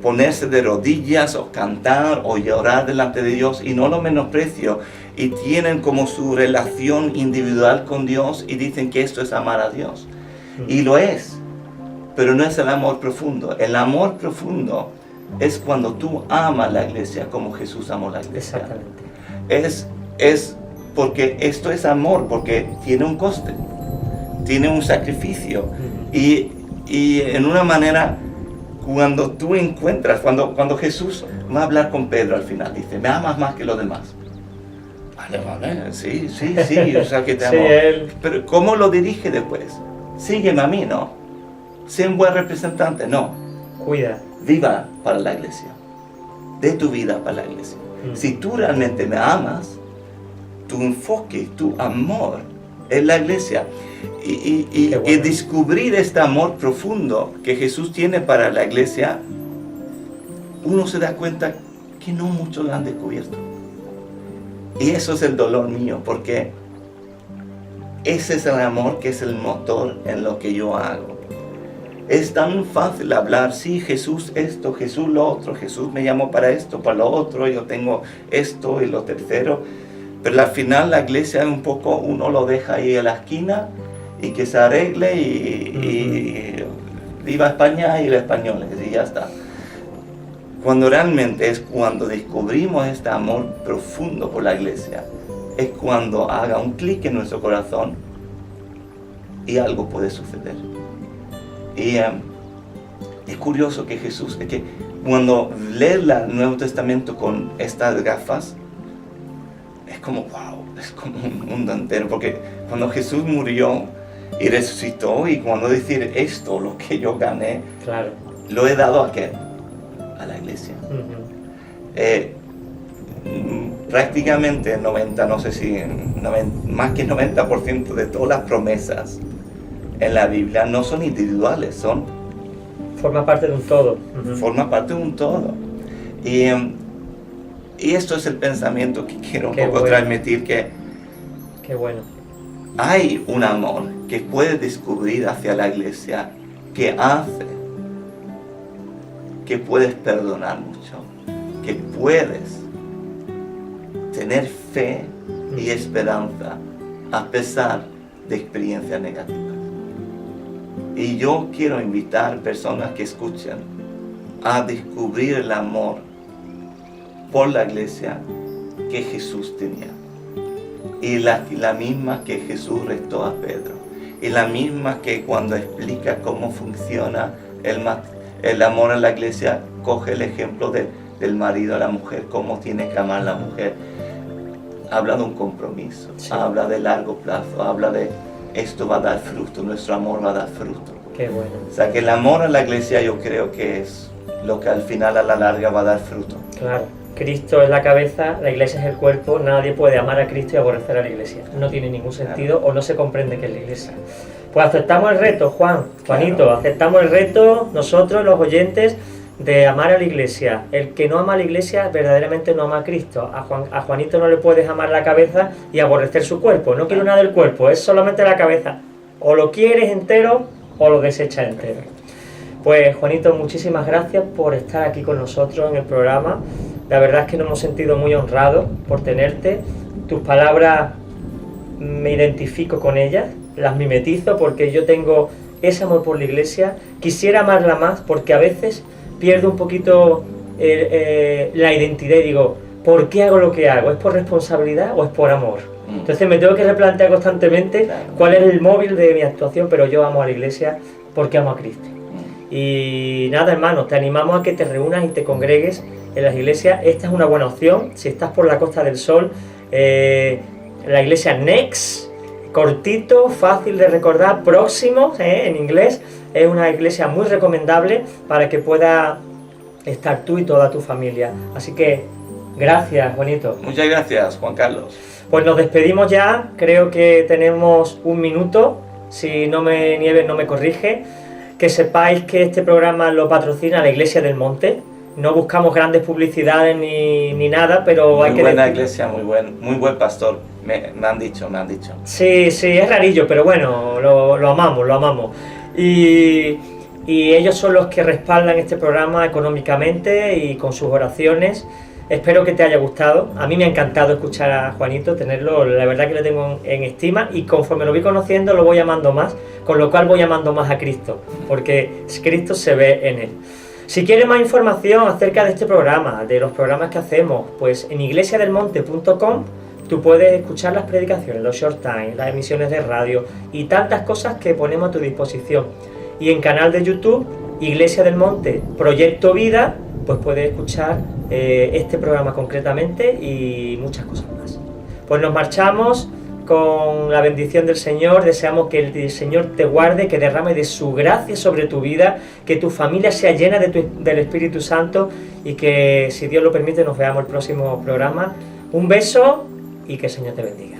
ponerse de rodillas o cantar o llorar delante de Dios, y no lo menosprecio, y tienen como su relación individual con Dios y dicen que esto es amar a Dios. Y lo es, pero no es el amor profundo. El amor profundo es cuando tú amas la iglesia como Jesús amó la iglesia. Es porque esto es amor, porque tiene un coste, tiene un sacrificio. Y en una manera, cuando tú encuentras, cuando Jesús va a hablar con Pedro al final, dice, ¿me amas más que los demás? Vale, sí, o sea que te amo. Pero ¿cómo lo dirige después? Sígueme a mí, ¿no? sé un buen representante, no. Cuida. Viva para la iglesia. De tu vida para la iglesia. Si tú realmente me amas, tu enfoque, tu amor es la iglesia. Y descubrir este amor profundo que Jesús tiene para la iglesia, uno se da cuenta que no muchos lo han descubierto. Y eso es el dolor mío, porque ese es el amor que es el motor en lo que yo hago. Es tan fácil hablar, sí, Jesús esto, Jesús lo otro, Jesús me llamó para esto, para lo otro, yo tengo esto y lo tercero. Pero al final la iglesia un poco, uno lo deja ahí en la esquina y que se arregle y viva España y los españoles y ya está. Cuando realmente es cuando descubrimos este amor profundo por la iglesia, es cuando haga un clic en nuestro corazón y algo puede suceder. Y es curioso que Jesús, es que cuando lees el Nuevo Testamento con estas gafas, es como wow, es como un mundo entero, porque cuando Jesús murió y resucitó, y cuando decir esto, lo que yo gané, claro, lo he dado a ¿qué? A la iglesia. Prácticamente 90, no sé si más que 90% de todas las promesas en la Biblia no son individuales, forma parte de un todo. Forma parte de un todo. Y esto es el pensamiento que quiero un poco transmitir, que qué bueno. Hay un amor que puedes descubrir hacia la iglesia que hace que puedes perdonar mucho, que puedes tener fe y esperanza a pesar de experiencias negativas. Y yo quiero invitar personas que escuchen a descubrir el amor por la iglesia que Jesús tenía. Y la misma que Jesús retó a Pedro. Y la misma que cuando explica cómo funciona el amor en la iglesia, coge el ejemplo del marido a la mujer, cómo tiene que amar a la mujer. Habla de un compromiso, sí. Habla de largo plazo, habla de esto va a dar fruto, nuestro amor va a dar fruto. Qué bueno. O sea que el amor en la iglesia yo creo que es lo que al final a la larga va a dar fruto. Claro. Cristo es la cabeza, la iglesia es el cuerpo, nadie puede amar a Cristo y aborrecer a la iglesia. No tiene ningún sentido, o no se comprende que es la iglesia. Pues aceptamos el reto, Juanito, claro. Aceptamos el reto, nosotros, los oyentes, de amar a la iglesia. El que no ama a la iglesia verdaderamente no ama a Cristo. A Juanito no le puedes amar la cabeza y aborrecer su cuerpo. No quiero nada del cuerpo, es solamente la cabeza. O lo quieres entero o lo desechas entero. Pues Juanito, muchísimas gracias por estar aquí con nosotros en el programa. La verdad es que nos hemos sentido muy honrados por tenerte. Tus palabras me identifico con ellas, las mimetizo porque yo tengo ese amor por la iglesia. Quisiera amarla más porque a veces pierdo un poquito la identidad y digo, ¿por qué hago lo que hago? ¿Es por responsabilidad o es por amor? Entonces me tengo que replantear constantemente cuál es el móvil de mi actuación, pero yo amo a la iglesia porque amo a Cristo. Y nada, hermano, te animamos a que te reúnas y te congregues en las iglesias. Esta es una buena opción. Si estás por la Costa del Sol, la iglesia Next, cortito, fácil de recordar, próximo, en inglés, es una iglesia muy recomendable para que pueda estar tú y toda tu familia. Así que gracias, Juanito. Muchas gracias, Juan Carlos. Pues nos despedimos ya, creo que tenemos un minuto, si no me Nieves no me corrige. Que sepáis que este programa lo patrocina la Iglesia del Monte. No buscamos grandes publicidades ni nada, pero hay que... Muy buena iglesia, muy buen pastor, me han dicho. Sí, es rarillo, pero bueno, lo amamos. Y ellos son los que respaldan este programa económicamente y con sus oraciones. Espero que te haya gustado. A mí me ha encantado escuchar a Juanito, tenerlo, la verdad que lo tengo en estima, y conforme lo voy conociendo lo voy amando más, con lo cual voy amando más a Cristo, porque Cristo se ve en él. Si quieres más información acerca de este programa, de los programas que hacemos, pues en iglesiadelmonte.com tú puedes escuchar las predicaciones, los short time, las emisiones de radio y tantas cosas que ponemos a tu disposición. Y en canal de YouTube, Iglesia del Monte, Proyecto Vida, pues puedes escuchar este programa concretamente y muchas cosas más. Pues nos marchamos con la bendición del Señor, deseamos que el Señor te guarde, que derrame de su gracia sobre tu vida, que tu familia sea llena del Espíritu Santo y que, si Dios lo permite, nos veamos el próximo programa. Un beso y que el Señor te bendiga.